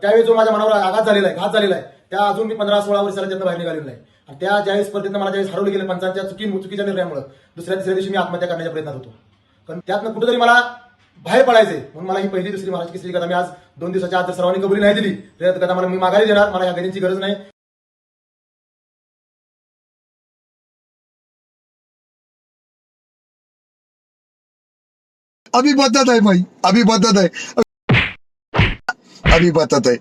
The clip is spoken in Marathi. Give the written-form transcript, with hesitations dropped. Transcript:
त्यावेळी जो माझ्या मनावर आघात झालेला आहे, घात झालेला आहे, त्या अजून मी 15-16 वर्षाला त्यातनं बाहेर निघालेलो नाही. आणि त्या ज्यावेळेस स्पर्धेत मला ज्यावेळेस हरवले गेले पंचांच्या चुकीच्या निर्णयामुळे तिसऱ्या दिवशी मी आत्महत्या करण्याच्या प्रयत्नात होतो. कारण त्यातनं कुठेतरी मला बाहेर पडायचंय म्हणून मला ही पहिली दुसरी महाराष्ट्र केसरी गदा मी आज 2 दिवसाच्या आत जर सर्वांनी कबुली नाही दिली तर गदा मला मी माघारी देणार. मला या गदांची गरज नाही. अभी बताता है भाई, अभी बताता है.